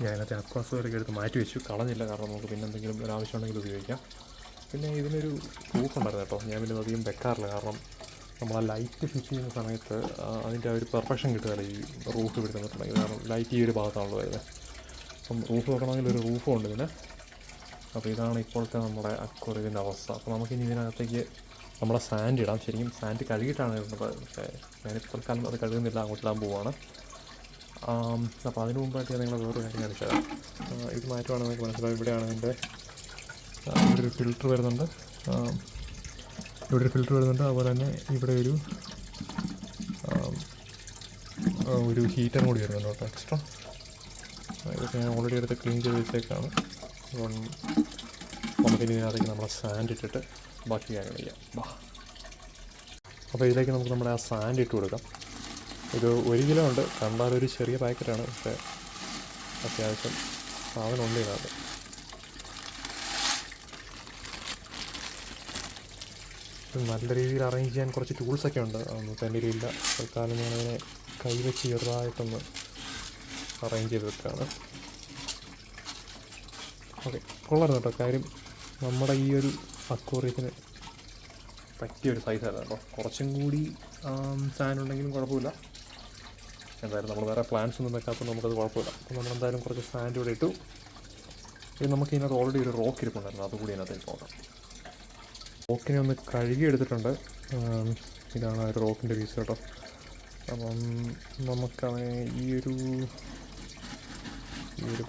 ഞാനത്തെ അക്വാസോയിലൊക്കെ എടുത്ത് മാറ്റി വെച്ചു, കളഞ്ഞില്ല. കാരണം നമുക്ക് പിന്നെ എന്തെങ്കിലും ഒരാവശ്യം ഉണ്ടെങ്കിൽ ഉപയോഗിക്കാം. പിന്നെ ഇതിനൊരു പ്രൂഫ് ഉണ്ടായിരുന്നു കേട്ടോ, ഞാൻ പിന്നെ അധികം വെക്കാറില്ല. കാരണം നമ്മൾ ആ ലൈറ്റ് ഫിറ്റ് ചെയ്യുന്ന സമയത്ത് അതിൻ്റെ ആ ഒരു പെർഫെക്ഷൻ കിട്ടുകയില്ല ഈ റൂഫ് പിടിക്കുന്നുണ്ടെങ്കിൽ. കാരണം ലൈറ്റ് ഈ ഒരു ഭാഗത്താണല്ലോ വരുന്നത്. അപ്പം റൂഫ് വെക്കണമെങ്കിൽ ഒരു റൂഫും ഉണ്ട് ഇതിന്. അപ്പോൾ ഇതാണ് ഇപ്പോഴത്തെ നമ്മുടെ അക്വേറിയത്തിൻ്റെ അവസ്ഥ. അപ്പോൾ നമുക്കിനി ഇതിനകത്തേക്ക് നമ്മുടെ സാൻഡ് ഇടാം. ശരിക്കും സാൻഡ് കഴുകിയിട്ടാണ് ഇടുന്നത്, പക്ഷേ ഞാനിപ്പോൾ കാലം അത് കഴുകുന്നില്ല, അങ്ങോട്ടിടാൻ പോവുകയാണ്. അപ്പോൾ അതിന് മുമ്പായിട്ട് ഞാൻ നിങ്ങളെ വേറൊരു കാര്യം കാണിച്ചു തരാം. ഇത് മാറ്റുവാണെങ്കിൽ നിങ്ങൾക്ക് മനസ്സിലാവും. ഇവിടെയാണ് ഇതിൻ്റെ ഇവിടെ ഒരു ഫിൽറ്റർ വരുന്നുണ്ട്. അതുപോലെ തന്നെ ഇവിടെ ഒരു ഹീറ്ററും കൂടി വരുന്നുണ്ട് കേട്ടോ, എക്സ്ട്രാ. ഇതൊക്കെ ഞാൻ ഓൾറെഡി എടുത്ത് ക്ലീൻ ചെയ്ത് വെച്ചേക്കാണ്. അപ്പം നമുക്കിനി ഇതിനകത്തേക്ക് നമ്മുടെ സാൻഡ് ഇട്ടിട്ട് ബാക്കി കാര്യങ്ങൾ ചെയ്യാം. അപ്പോൾ ഇതിലേക്ക് നമുക്ക് നമ്മുടെ ആ സാൻഡ് ഇട്ട് കൊടുക്കാം. ഇത് 1 കിലോ ഉണ്ട്, കണ്ടാലൊരു ചെറിയ പാക്കറ്റാണ്, പക്ഷേ അത്യാവശ്യം സാധനം ഉണ്ട് ഇതിനകത്ത്. നല്ല രീതിയിൽ അറേഞ്ച് ചെയ്യാൻ കുറച്ച് ടൂൾസൊക്കെ ഉണ്ട്, അതൊന്നും എൻ്റെ കയ്യിലില്ല. തൽക്കാലം ഞാനതിനെ കൈവച്ച് ചെറുതായിട്ടൊന്ന് അറേഞ്ച് ചെയ്ത് വെക്കുകയാണ്. ഓക്കെ, കൊള്ളായിരുന്നു കേട്ടോ. കാര്യം നമ്മുടെ ഈ ഒരു അക്വേറിയത്തിന് പറ്റിയൊരു സൈസായിരുന്നു കേട്ടോ. കുറച്ചും കൂടി സാൻഡ് ഉണ്ടെങ്കിലും കുഴപ്പമില്ല. എന്തായാലും നമ്മൾ വേറെ പ്ലാന്റ്സ് ഒന്നും വെക്കാത്തതുകൊണ്ട് നമുക്കത് കുഴപ്പമില്ല. അപ്പോൾ നമ്മളെന്തായാലും കുറച്ച് സാൻഡ് ഇവിടെ ഇട്ടു. ഇത് നമുക്ക് ഇതിനകത്ത് ഓൾറെഡി ഒരു റോക്ക് ഇരിപ്പുണ്ടായിരുന്നു, അതുകൂടി ഇതിനകത്തേക്ക് നോക്കാം. റോക്കിനെ ഒന്ന് കഴുകി എടുത്തിട്ടുണ്ട്. ഇതാണ് ഒരു റോക്കിൻ്റെ പീസ് കേട്ടോ. അപ്പം നമുക്കതിനെ ഈ ഒരു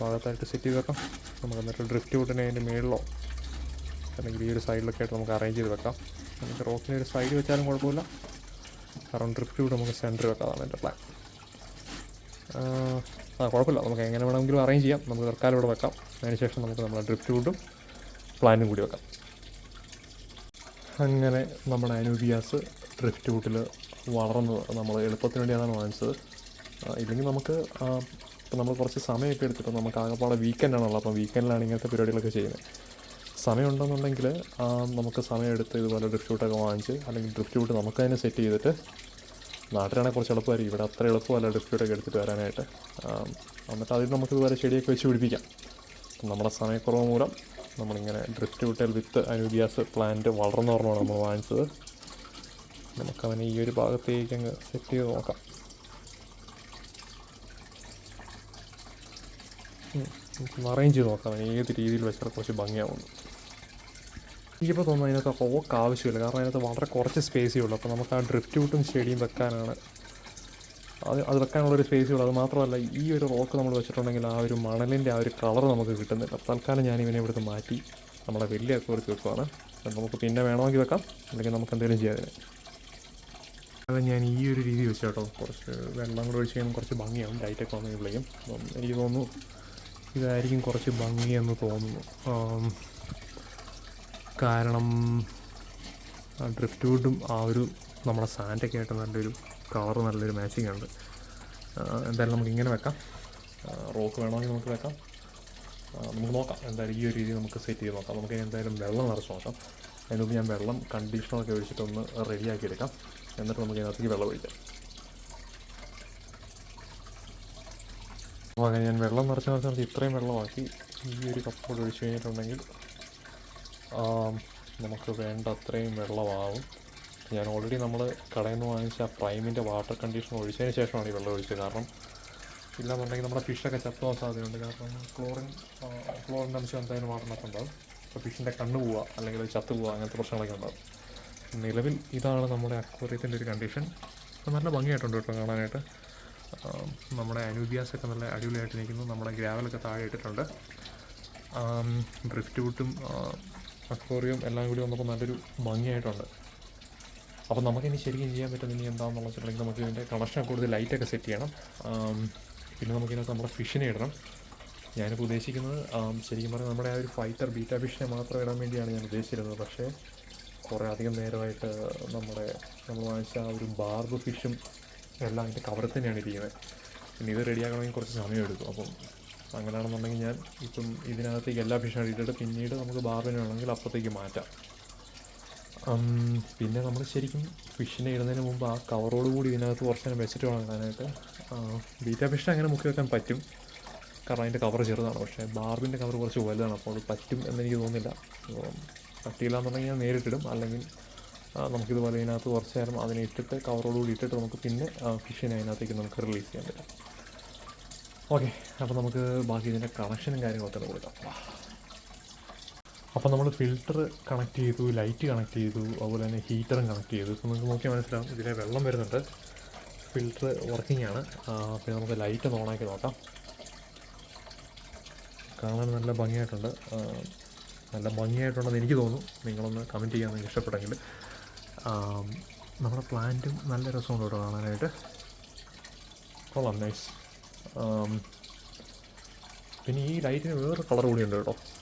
ഭാഗത്തായിട്ട് സെറ്റ് ചെയ്ത് വെക്കാം. നമുക്ക് എന്നിട്ട് ഡ്രിഫ്റ്റ് വിട്ടിനെ അതിൻ്റെ മേളിലോ അല്ലെങ്കിൽ ഈ ഒരു സൈഡിലൊക്കെ ആയിട്ട് നമുക്ക് അറേഞ്ച് ചെയ്ത് വെക്കാം. നമുക്ക് റോക്കിനെ ഒരു സൈഡ് വെച്ചാലും കുഴപ്പമില്ല, കാരണം ഡ്രിഫ്റ്റ് വിട്ട് നമുക്ക് സെൻറ്റർ വെക്കാതാണ് എൻ്റെ പ്ലാൻ. കുഴപ്പമില്ല, നമുക്ക് എങ്ങനെ വേണമെങ്കിലും അറേഞ്ച് ചെയ്യാം. നമുക്ക് തൽക്കാലം ഇവിടെ വെക്കാം. അതിനുശേഷം നമുക്ക് നമ്മുടെ ഡ്രിഫ്റ്റ് വിട്ടും പ്ലാനും കൂടി വെക്കാം. അങ്ങനെ നമ്മുടെ അനൂബിയാസ് ഡ്രിഫ്റ്റ് വിട്ടിൽ വളർന്നത് നമ്മൾ എളുപ്പത്തിന് വേണ്ടി അതാണ് വാങ്ങിച്ചത്. ഇല്ലെങ്കിൽ നമുക്ക് ഇപ്പം നമ്മൾ കുറച്ച് സമയമൊക്കെ എടുത്തിട്ട് നമുക്ക് ആകെപ്പാടെ വീക്കെൻഡാണുള്ളത്. അപ്പം വീക്കെൻഡിലാണ് ഇങ്ങനത്തെ പരിപാടികളൊക്കെ ചെയ്യുന്നത്. സമയമുണ്ടെന്നുണ്ടെങ്കിൽ നമുക്ക് സമയമെടുത്ത് ഇതുപോലെ ഡ്രിഫ്റ്റ് വിട്ടൊക്കെ വാങ്ങിച്ച്, അല്ലെങ്കിൽ ഡ്രിഫ്റ്റ് വിട്ട് നമുക്ക് തന്നെ സെറ്റ് ചെയ്തിട്ട്, നാട്ടിലാണെങ്കിൽ കുറച്ച് എളുപ്പമായിരിക്കും, ഇവിടെ അത്ര എളുപ്പമല്ല ഡ്രിഫ്റ്റ് വിട്ടൊക്കെ എടുത്തിട്ട് വരാനായിട്ട്. എന്നിട്ട് അതിൽ നമുക്ക് ഇതുപോലെ ചെടിയൊക്കെ വെച്ച് പിടിപ്പിക്കാം. നമ്മുടെ സമയക്കുറവ് മൂലം നമ്മളിങ്ങനെ ഡ്രിഫ്റ്റ് വിട്ടൽ വിത്ത് അനൂബിയാസ് പ്ലാന്റ് വളർന്നു പറഞ്ഞാണ് നമ്മൾ വാങ്ങിച്ചത്. നമുക്കവനെ ഈ ഒരു ഭാഗത്തേക്ക് അങ്ങ് സെറ്റ് ചെയ്ത് നോക്കാം. അറേഞ്ച് ചെയ്ത് നോക്കാം ഏത് രീതിയിൽ വെച്ചാൽ കുറച്ച് ഭംഗിയാവുന്നു. എനിക്കിപ്പോൾ തോന്നുന്നു അതിനകത്ത് റോക്ക് ആവശ്യമില്ല, കാരണം അതിനകത്ത് വളരെ കുറച്ച് സ്പേസേ ഉള്ളൂ. അപ്പോൾ നമുക്ക് ആ ഡ്രിഫ്റ്റ് വിട്ടും ചെടിയും വെക്കാനാണ് അത് വെക്കാനുള്ളൊരു സ്പേസേ ഉള്ളൂ. അത് മാത്രമല്ല, ഈ ഒരു റോക്ക് നമ്മൾ വെച്ചിട്ടുണ്ടെങ്കിൽ ആ ഒരു മണലിൻ്റെ ആ ഒരു കളർ നമുക്ക് കിട്ടുന്നില്ല. തൽക്കാലം ഞാനിവനെ ഇവിടുന്ന് മാറ്റി നമ്മളെ വലിയ അക്വേറിയത്തിൽ വെക്കുവാണ്. നമുക്ക് പിന്നെ വേണമെങ്കിൽ വെക്കാം, അല്ലെങ്കിൽ നമുക്ക് എന്തെങ്കിലും ചെയ്യാം അതിന്. അത് ഞാൻ ഈ ഒരു രീതി വെച്ച് കേട്ടോ, കുറച്ച് വെള്ളം കൂടെ ഒഴിച്ച് കഴിയുമ്പോൾ കുറച്ച് ഭംഗിയാവും ലൈറ്റൊക്കെ വന്നു കഴിയുമ്പോഴേക്കും. അപ്പം എനിക്ക് തോന്നുന്നു ഇതായിരിക്കും കുറച്ച് ഭംഗിയെന്ന് തോന്നുന്നു. കാരണം ഡ്രിഫ്റ്റ് വുഡും ആ ഒരു നമ്മുടെ സാൻഡൊക്കെ ആയിട്ട് നല്ലൊരു കളർ, നല്ലൊരു മാച്ചിങ് ഉണ്ട്. എന്തായാലും നമുക്ക് ഇങ്ങനെ വെക്കാം. റോക്ക് വേണമെങ്കിൽ നമുക്ക് വെക്കാം. നമുക്ക് നോക്കാം. എന്തായാലും ഈ ഒരു രീതി നമുക്ക് സെറ്റ് ചെയ്ത് നോക്കാം. നമുക്ക് എന്തായാലും വെള്ളം നിറച്ച് നോക്കാം. അതിനുമുമ്പ് ഞാൻ വെള്ളം കണ്ടീഷണറൊക്കെ ഒഴിച്ചിട്ടൊന്ന് റെഡിയാക്കി എടുക്കാം. എന്നിട്ട് നമുക്ക് ഇതിനകത്തേക്ക് വെള്ളം ഒഴിക്കാം. അപ്പോൾ അങ്ങനെ ഞാൻ വെള്ളം നിറച്ച് ഇത്രയും വെള്ളമാക്കി ഈ ഒരു കപ്പോട് ഒഴിച്ച് കഴിഞ്ഞിട്ടുണ്ടെങ്കിൽ നമുക്ക് വേണ്ട അത്രയും വെള്ളമാവും. ഞാൻ ഓൾറെഡി നമ്മൾ കടയിൽ നിന്ന് വാങ്ങിച്ച പ്രൈമിൻ്റെ വാട്ടർ കണ്ടീഷണർ ഒഴിച്ചതിന് ശേഷമാണ് ഈ വെള്ളം ഒഴിച്ചത്. കാരണം ഇല്ലാന്നുണ്ടെങ്കിൽ നമ്മുടെ ഫിഷൊക്കെ ചത്തുപോകാൻ സാധ്യതയുണ്ട്. കാരണം ക്ലോറിൻ്റെ അംശം എന്തായാലും വാട്ടറിനൊക്കെ ഉണ്ടാകും. അപ്പോൾ ഫിഷിൻ്റെ കണ്ണ് പോവുക അല്ലെങ്കിൽ ചത്തു പോവുക, അങ്ങനത്തെ പ്രശ്നങ്ങളൊക്കെ ഉണ്ടാകും. നിലവിൽ ഇതാണ് നമ്മുടെ അക്വേറിയത്തിൻ്റെ ഒരു കണ്ടീഷൻ. നല്ല ഭംഗിയായിട്ടുണ്ട് കേട്ടോ കാണാനായിട്ട്. നമ്മുടെ അനൂബിയാസൊക്കെ നല്ല അടിപൊളിയായിട്ട് നിൽക്കുന്നു. നമ്മുടെ ഗ്രാവലൊക്കെ താഴെ ഇട്ടിട്ടുണ്ട്. ഡ്രിഫ്റ്റ് വുഡും അക്വേറിയം എല്ലാം കൂടി വന്നപ്പോൾ നല്ലൊരു ഭംഗിയായിട്ടുണ്ട്. അപ്പോൾ നമുക്കിനി ശരിക്കും ചെയ്യാൻ പറ്റുന്ന ഇനി എന്താണെന്നുള്ള വെച്ചിട്ടുണ്ടെങ്കിൽ നമുക്ക് ഇതിൻ്റെ കണക്ഷൻ കൂടുതൽ ലൈറ്റൊക്കെ സെറ്റ് ചെയ്യണം. പിന്നെ നമുക്കിതിനകത്ത് നമ്മുടെ ഫിഷിനെ ഇടണം. ഞാനിപ്പോൾ ഉദ്ദേശിക്കുന്നത് ശരിക്കും പറഞ്ഞാൽ നമ്മുടെ ആ ഒരു ഫൈറ്റർ ബീറ്റ ഫിഷിനെ മാത്രം ഇടാൻ വേണ്ടിയാണ് ഞാൻ ഉദ്ദേശിച്ചിരുന്നത്. പക്ഷേ കുറേ അധികം നേരമായിട്ട് നമ്മൾ വാങ്ങിച്ച ആ ഒരു ബാർബ് ഫിഷും എല്ലാം അതിൻ്റെ കവറിൽ തന്നെയാണ് ഇരിക്കുന്നത്. പിന്നെ ഇത് റെഡിയാക്കണമെങ്കിൽ കുറച്ച് സമയമെടുക്കും. അപ്പം അങ്ങനെയാണെന്നുണ്ടെങ്കിൽ ഞാൻ ഇപ്പം ഇതിനകത്തേക്ക് എല്ലാ ഫിഷും ഇട്ടിട്ട് പിന്നീട് നമുക്ക് ബാർബിന് വേണമെങ്കിൽ അപ്പുറത്തേക്ക് മാറ്റാം. പിന്നെ നമ്മൾ ശരിക്കും ഫിഷിനെ ഇടുന്നതിന് മുമ്പ് ആ കവറോട് കൂടി ഇതിനകത്ത് കുറച്ച് നേരം വെച്ചിട്ട് വേണം ഇടാനായിട്ട്. ബീറ്റ ഫിഷിനെ അങ്ങനെ മുക്കി വെക്കാൻ പറ്റും, കാരണം അതിൻ്റെ കവർ ചെറുതാണ്. പക്ഷേ ബാർബിൻ്റെ കവർ കുറച്ച് വലുതാണ്, അപ്പോൾ അത് പറ്റും എന്നെനിക്ക് തോന്നുന്നില്ല. പറ്റിയില്ല എന്നുണ്ടെങ്കിൽ ഞാൻ നേരിട്ടിടും. അല്ലെങ്കിൽ നമുക്കിതുപോലെ ഇതിനകത്ത് കുറച്ച് നേരം അതിനെ ഇട്ടിട്ട് കവറോടുകൂടി ഇട്ടിട്ട് നമുക്ക് പിന്നെ ഫിഷിനെ അതിനകത്തേക്ക് നമുക്ക് റിലീസ് ചെയ്യാൻ പറ്റും. ഓക്കെ, അപ്പോൾ നമുക്ക് ബാക്കി ഇതിൻ്റെ കണക്ഷനും കാര്യങ്ങളൊക്കെ തന്നെ കൊടുക്കാം. അപ്പോൾ നമ്മൾ ഫിൽറ്റർ കണക്ട് ചെയ്തു, ലൈറ്റ് കണക്ട് ചെയ്തു, അതുപോലെ തന്നെ ഹീറ്ററും കണക്ട് ചെയ്തു. ഇപ്പോൾ നിങ്ങൾക്ക് നോക്കിയാൽ മനസ്സിലാവും ഇതിലെ വെള്ളം വരുന്നുണ്ട്. ഫിൽറ്റർ വർക്കിംഗ് ആണ്. പിന്നെ നമുക്ക് ലൈറ്റ് ഒന്ന് ഓണാക്കി നോക്കാം. കാണാൻ നല്ല ഭംഗിയായിട്ടുണ്ട്. നല്ല ഭംഗിയായിട്ടുണ്ടെന്ന് എനിക്ക് തോന്നുന്നു. നിങ്ങളൊന്ന് കമൻറ്റ് ചെയ്യാൻ നിങ്ങൾക്ക് ഇഷ്ടപ്പെട്ടെങ്കിൽ. നമ്മുടെ പ്ലാന്റും നല്ല രസമുണ്ട് കേട്ടോ കാണാനായിട്ട്. കൊള്ളാം, നൈസ്. പിന്നെ ഈ ലൈറ്റിന് വേറൊരു കളർ കൂടിയുണ്ട് കേട്ടോ,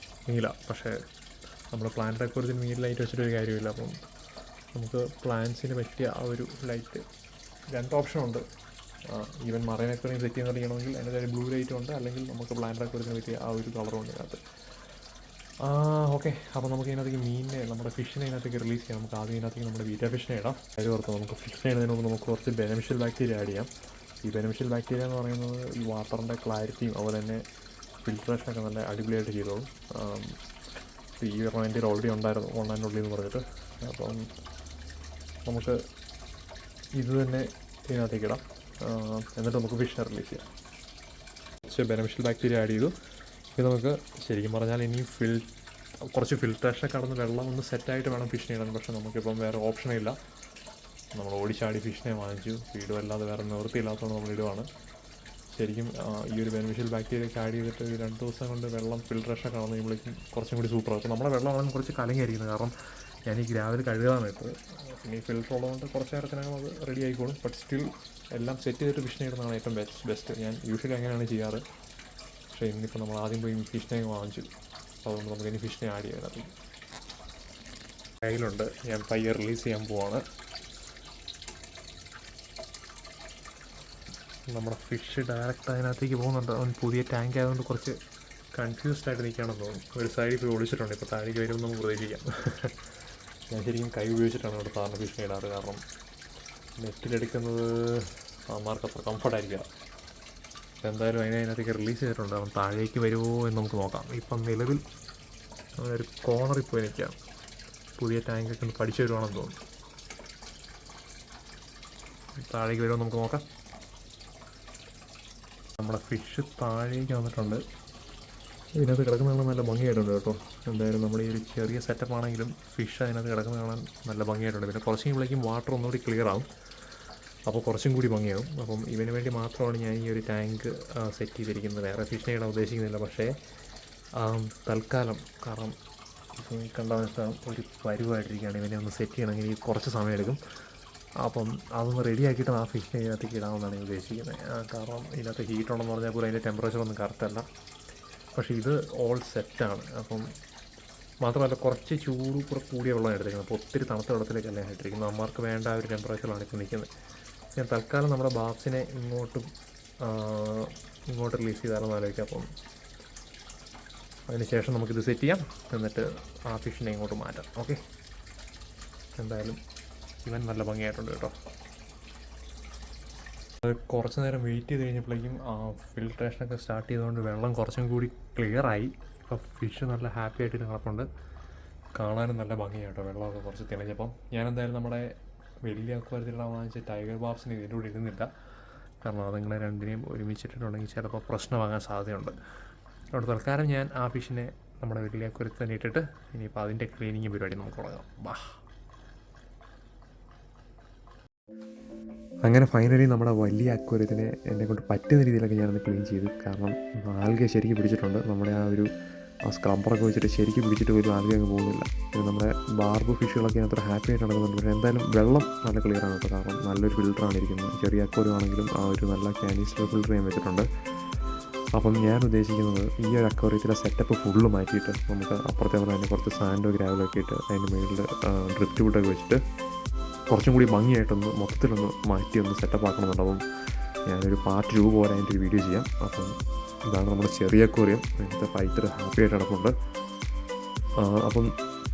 നീല. പക്ഷേ നമ്മുടെ പ്ലാന്റ് അക്വേറിയത്തിന് നീല ലൈറ്റ് വെച്ചിട്ടൊരു കാര്യമില്ല. അപ്പം നമുക്ക് പ്ലാന്റ്സിന് പറ്റിയ ആ ഒരു ലൈറ്റ് 2 ഓപ്ഷനുണ്ട്. ഈവൻ മറൈൻ അക്വേറിയം സെറ്റ് ചെയ്യുന്ന ചെയ്യണമെങ്കിൽ അതിൻ്റെ ബ്ലൂ ലൈറ്റും ഉണ്ട്, അല്ലെങ്കിൽ നമുക്ക് പ്ലാന്റ് അക്വേറിയത്തിന് പറ്റിയ ആ ഒരു കളറും ഉണ്ട് ഇതിനകത്ത്. ഓക്കെ, അപ്പോൾ നമുക്ക് ഇതിനകത്തേക്ക് മീനിനെ, നമ്മുടെ ഫിഷിനെ ഇതിനകത്തേക്ക് റിലീസ് ചെയ്യാം. നമുക്ക് ആദ്യം ഇതിനകത്തേക്ക് നമ്മുടെ ബീറ്റ ഫിഷിനെ ഇടാം. കാര്യം ഓർത്ത് നമുക്ക് ഫിഷിനെ ഇടുന്നതിന് മുമ്പ് നമുക്ക് കുറച്ച് ബെനഫിഷ്യൽ ബാക്ടീരിയ ആഡ് ചെയ്യാം. ഈ ബെനഫിഷ്യൽ ബാക്ടീരിയ എന്ന് പറയുന്നത് ഈ വാട്ടറിൻ്റെ ക്ലാരിറ്റിയും അതുപോലെ തന്നെ ഫിൽട്രേഷനൊക്കെ നല്ല അടിപൊളിയായിട്ട് ചെയ്തോളും. ഈ എൻ്റെ ഓൾറെഡി ഉണ്ടായിരുന്നു ഓൺലൈനുള്ളിൽ എന്ന് പറഞ്ഞിട്ട്. അപ്പം നമുക്ക് ഇത് തന്നെ ഇതിനകത്തേക്ക് ഇടാം. എന്നിട്ട് നമുക്ക് ഫിഷിനെ റിലീസ് ചെയ്യാം. കുറച്ച് ബെനഫിഷ്യൽ ബാക്ടീരിയ ആഡ് ചെയ്തു. ഇത് നമുക്ക് ശരിക്കും പറഞ്ഞാൽ ഇനി കുറച്ച് ഫിൽട്രേഷൻ കടന്ന് വെള്ളം ഒന്ന് സെറ്റായിട്ട് വേണം ഫിഷിനെ ഇടാൻ. പക്ഷേ നമുക്കിപ്പം വേറെ ഓപ്ഷനില്ല. നമ്മൾ ഓടിച്ചാടി ഫിഷിനെ വാങ്ങിച്ചു, വീടും അല്ലാതെ വേറെ നിവൃത്തിയില്ലാത്തതുകൊണ്ട് നമ്മൾ ഇടുവാണ്. ശരിക്കും ഈ ഒരു ബെനിഫിഷ്യൽ ബാക്ടീരിയയൊക്കെ ആഡ് ചെയ്തിട്ട് 2 ദിവസം കൊണ്ട് വെള്ളം ഫിൽട്രേഷൻ കടന്ന് കഴിയുമ്പോഴേക്കും കുറച്ചും കൂടി സൂപ്പറാകും. അപ്പോൾ നമ്മുടെ വെള്ളമാണെന്ന് കുറച്ച് കലങ്ങിയായിരിക്കുന്നത്. കാരണം ഞാൻ ഈ ഗ്രാവിൽ കഴുകാൻ ഇട്ടത്. പിന്നെ ഈ ഫിൽറ്റർ ഉള്ളതുകൊണ്ട് കുറച്ച് നേരത്തിനകം അത് റെഡി ആയിക്കോളും. ബട്ട് സ്റ്റിൽ എല്ലാം സെറ്റ് ചെയ്തിട്ട് ഫിഷിനെ ഇടുന്നതാണ് ഏറ്റവും ബെസ്റ്റ്. ഞാൻ യൂഷ്വലി അങ്ങനെയാണ് ചെയ്യാറ്. പക്ഷേ ഇന്നിപ്പോൾ നമ്മൾ ആദ്യം പോയി ഫിഷിനെ വാങ്ങിച്ചു. അതുകൊണ്ട് നമുക്ക് ഇനി ഫിഷിനെ ആഡ് ചെയ്യാൻ അത് കയ്യിലുണ്ട്. ഞാൻ പയ്യെ റിലീസ് ചെയ്യാൻ പോവാണ്. നമ്മുടെ ഫിഷ് ഡയറക്റ്റ് അതിനകത്തേക്ക് പോകുന്നുണ്ട്. അവൻ പുതിയ ടാങ്ക് ആയതുകൊണ്ട് കുറച്ച് കൺഫ്യൂസ്ഡ് ആയിട്ട് നിൽക്കുകയാണെന്ന് തോന്നുന്നു. ഒരു സൈഡിൽ പോയി ഒളിച്ചിട്ടുണ്ട്. ഇപ്പോൾ താഴേക്ക് വരുമ്പോൾ നമുക്ക് പ്രതീക്ഷിക്കാം. ഞാൻ ശരിക്കും കൈ ഉപയോഗിച്ചിട്ടാണ് ഇവിടെ സാറിന് ഫിഷിനെ ഇടാറ്. കാരണം നെറ്റിലെടുക്കുന്നത് അവന്മാർക്ക് അത്ര കംഫർട്ടായിരിക്കുക. എന്തായാലും അതിനകത്തേക്ക് റിലീസ് ചെയ്തിട്ടുണ്ട്. അവൻ താഴേക്ക് വരുമോ എന്ന് നമുക്ക് നോക്കാം. ഇപ്പം നിലവിൽ ഒരു കോർണറിൽ പോയി നിൽക്കാം. പുതിയ ടാങ്കൊക്കെ ഒന്ന് പഠിച്ചു വരുവാണെന്ന് തോന്നുന്നു. താഴേക്ക് വരുമോ നമുക്ക് നോക്കാം. നമ്മുടെ ഫിഷ് താഴേക്ക് വന്നിട്ടുണ്ട്. ഇതിനകത്ത് കിടക്കുന്ന കാണാൻ നല്ല ഭംഗിയായിട്ടുണ്ട് കേട്ടോ. എന്തായാലും നമ്മുടെ ഈ ഒരു ചെറിയ സെറ്റപ്പ് ആണെങ്കിലും ഫിഷ് അതിനകത്ത് കിടക്കുന്ന കാണാൻ നല്ല ഭംഗിയായിട്ടുണ്ട്. പിന്നെ കുറച്ച് കഴിയുമ്പോഴേക്കും വാട്ടർ ഒന്നുകൂടി ക്ലിയർ ആവും. അപ്പോൾ കുറച്ചും കൂടി ഭംഗിയാവും. അപ്പം ഇവന് വേണ്ടി മാത്രമാണ് ഞാൻ ഈ ഒരു ടാങ്ക് സെറ്റ് ചെയ്തിരിക്കുന്നത്. വേറെ ഫിഷിനെ ഇടാൻ ഉദ്ദേശിക്കുന്നില്ല. പക്ഷേ തൽക്കാലം കാരണം കണ്ട മനസ്സിലാവും ഒരു പരുവായിട്ടിരിക്കുകയാണ്. ഇവനെ ഒന്ന് സെറ്റ് ചെയ്യണമെങ്കിൽ കുറച്ച് സമയമെടുക്കും. അപ്പം അതൊന്ന് റെഡിയാക്കിയിട്ട് ആ ഫിഷിനെ ഇതിനകത്തേക്ക് ഇടാമെന്നാണ് ഞാൻ ഉദ്ദേശിക്കുന്നത്. കാരണം ഇതിനകത്ത് ഹീറ്റ് ഉണ്ടെന്ന് പറഞ്ഞാൽ പോലും അതിൻ്റെ ടെമ്പറേച്ചറൊന്നും കറക്റ്റല്ല. പക്ഷേ ഇത് ഓൾ സെറ്റാണ്. അപ്പം മാത്രമല്ല കുറച്ച് ചൂട് കൂടെ കൂടിയ വെള്ളം എടുത്തിരിക്കുന്നത്. അപ്പോൾ ഒത്തിരി തണുത്ത വെള്ളത്തിലേക്കല്ല ഞാൻ ഇട്ടിരിക്കുന്നത്. അമ്മമാർക്ക് വേണ്ട ആ ഒരു ടെമ്പറേച്ചറിലാണ് ഇപ്പോൾ നിൽക്കുന്നത്. ഞാൻ തൽക്കാലം നമ്മുടെ ബാബ്സിനെ ഇങ്ങോട്ട് റിലീസ് ചെയ്താലെന്ന് ആലോചിക്കാം. അപ്പം അതിന് ശേഷം നമുക്കിത് സെറ്റ് ചെയ്യാം, എന്നിട്ട് ആ ഫിഷിനെ ഇങ്ങോട്ട് മാറ്റാം. ഓക്കെ, എന്തായാലും ഇവൻ നല്ല ഭംഗിയായിട്ടുണ്ട് കേട്ടോ. കുറച്ച് നേരം വെയിറ്റ് ചെയ്ത് കഴിഞ്ഞപ്പോഴേക്കും ഫിൽട്രേഷനൊക്കെ സ്റ്റാർട്ട് ചെയ്തുകൊണ്ട് വെള്ളം കുറച്ചും കൂടി ക്ലിയറായി. ഇപ്പോൾ ഫിഷ് നല്ല ഹാപ്പി ആയിട്ട് കിടപ്പുണ്ട്. കാണാനും നല്ല ഭംഗിയായിട്ടോ വെള്ളമൊക്കെ കുറച്ച് തെളിഞ്ഞപ്പം. ഞാൻ എന്തായാലും നമ്മുടെ വലിയ അക്വാറിയത്തിലിടാൻ വാങ്ങിച്ച ടൈഗർ ബാബ്സിന് ഇതിൻ്റെ കൂടെ ഇടുന്നില്ല. കാരണം അതുങ്ങളെ രണ്ടിനെയും ഒരുമിച്ചിട്ടിട്ടുണ്ടെങ്കിൽ ചിലപ്പോൾ പ്രശ്നമാകാൻ സാധ്യതയുണ്ട്. അതുകൊണ്ട് തൽക്കാലം ഞാൻ ആ ഫിഷിനെ നമ്മുടെ വലിയ അക്വാറിയത്തിൽ തന്നെ ഇട്ടിട്ട് ഇനിയിപ്പോൾ അതിൻ്റെ ക്ലീനിങ് പരിപാടി നമുക്ക് തുടങ്ങാം. വാ. അങ്ങനെ ഫൈനലി നമ്മുടെ വലിയ അക്വാറിയത്തിനെ എന്നെക്കൊണ്ട് പറ്റുന്ന രീതിയിലൊക്കെ ഞാനൊന്ന് ക്ലീൻ ചെയ്തു. കാരണം ആൽഗ ശരിക്കും പിടിച്ചിട്ടുണ്ട്. നമ്മുടെ ആ സ്ക്രബ്ബറൊക്കെ വെച്ചിട്ട് ശരിക്കും പിടിച്ചിട്ട് പോലും ആൽഗ അങ്ങ് പോകുന്നില്ല. പിന്നെ നമ്മുടെ ബാർബ് ഫിഷുകളൊക്കെ അതിനകത്ത് ഹാപ്പി ആയിട്ട് നടക്കുന്നുണ്ട്. പക്ഷേ എന്തായാലും വെള്ളം നല്ല ക്ലിയറാണ് കേട്ടോ. കാരണം നല്ലൊരു ഫിൽറ്ററാണ് ഇരിക്കുന്നത്. ചെറിയ അക്വാറിയം ആണെങ്കിലും ആ ഒരു നല്ല കാനീസ്റ്റർ ഫിൽറ്റർ ഞാൻ വെച്ചിട്ടുണ്ട്. അപ്പം ഞാൻ ഉദ്ദേശിക്കുന്നത് ഈ ഒരു അക്വാറിയത്തിലെ സെറ്റപ്പ് ഫുള്ള് മാറ്റിയിട്ട് നമുക്ക് അപ്പുറത്തെ തന്നെ കുറച്ച് സാൻഡോ ഗ്രാവലൊക്കെ ഇട്ട് അതിൻ്റെ മുകളിൽ ഡ്രിപ്പ് ട്യൂബൊക്കെ വെച്ചിട്ട് കുറച്ചും കൂടി ഭംഗിയായിട്ടൊന്ന് മൊത്തത്തിലൊന്ന് മാറ്റി ഒന്ന് സെറ്റപ്പ് ആക്കണമെന്നുണ്ട്. അപ്പം ഞാനൊരു പാർട്ട് 2 പോലെ അതിൻ്റെ ഒരു വീഡിയോ ചെയ്യാം. അപ്പം ഇതാണ് നമ്മുടെ ചെറിയ അക്വാറിയം. അതിൻ്റെ ഫൈറ്റർ ഹാപ്പി ആയിട്ട് നടപ്പുണ്ട്. അപ്പം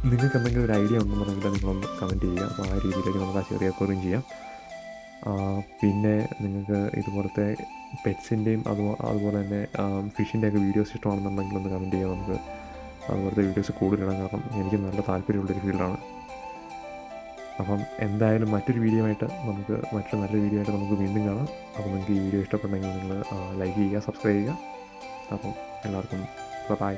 നിങ്ങൾക്ക് എന്തെങ്കിലും ഒരു ഐഡിയ ഉണ്ടെന്നുണ്ടെങ്കിൽ നിങ്ങളൊന്ന് കമൻറ്റ് ചെയ്യുക. അപ്പോൾ ആ രീതിയിലേക്ക് നമുക്ക് ആ ചെറിയ അക്വാറിയം ചെയ്യാം. പിന്നെ നിങ്ങൾക്ക് ഇതുപോലത്തെ പെറ്റ്സിൻ്റെയും അതുപോലെ തന്നെ ഫിഷിൻ്റെയൊക്കെ വീഡിയോസ് ഇഷ്ടമാണെന്നുണ്ടെങ്കിൽ ഒന്ന് കമൻറ്റ് ചെയ്യുക. നമുക്ക് അതുപോലത്തെ വീഡിയോസ് കൂടുതലിടാം. കാരണം എനിക്ക് നല്ല താല്പര്യമുള്ളൊരു ഫീൽഡാണ്. അപ്പം എന്തായാലും മറ്റൊരു വീഡിയോ ആയിട്ട് മറ്റൊരു നല്ല വീഡിയോ ആയിട്ട് നമുക്ക് വീണ്ടും കാണാം. അപ്പോൾ നിങ്ങൾക്ക് ഈ വീഡിയോ ഇഷ്ടപ്പെട്ടെങ്കിൽ നിങ്ങൾ ലൈക്ക് ചെയ്യുക, സബ്സ്ക്രൈബ് ചെയ്യുക. അപ്പം എല്ലാവർക്കും ബൈ.